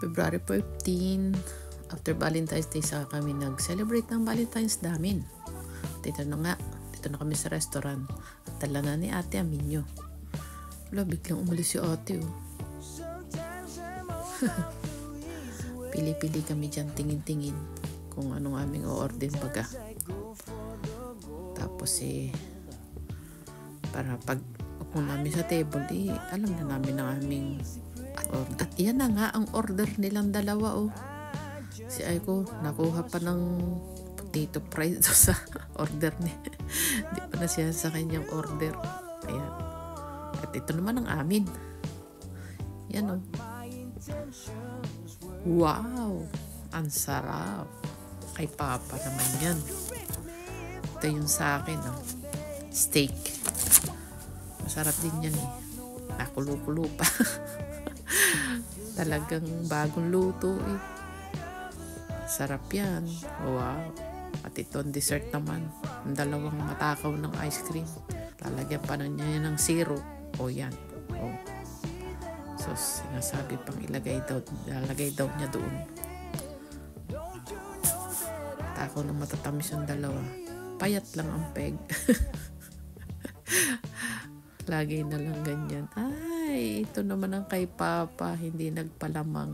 February 15, after Valentine's Day, saka kami nag-celebrate ng Valentine's namin. Dito na kami sa restaurant. At tala na ni ate ang menu. Wala, biglang umalis si ate oh. Pili-pili kami dyan, tingin-tingin kung anong aming o-order baga. Tapos para pag upo namin sa table, alam na namin ang aming order. At yan na nga ang order nilang dalawa oh. Si Aiko nakuha pa ng potato fries sa order niya. Hindi pa na siya sa kanyang order. Ayan. At ito naman ang amin. Yan oh. Wow! Ang sarap. Kay Papa naman yan. Ito yung sa akin oh. Steak. Masarap din yan eh. Nakulo-kulo pa. Talagang bagong luto eh. Sarap yan. Wow. At ito ang dessert naman. Ang dalawang matakaw ng ice cream. Lalagyan pa niya ng syrup. O yan. O. So sinasabi pang lalagay daw niya doon. Takaw ng matatamis yung dalawa. Payat lang ang peg. Lagi na lang ganyan. Ay, ito naman ang kay Papa. Hindi nagpalamang.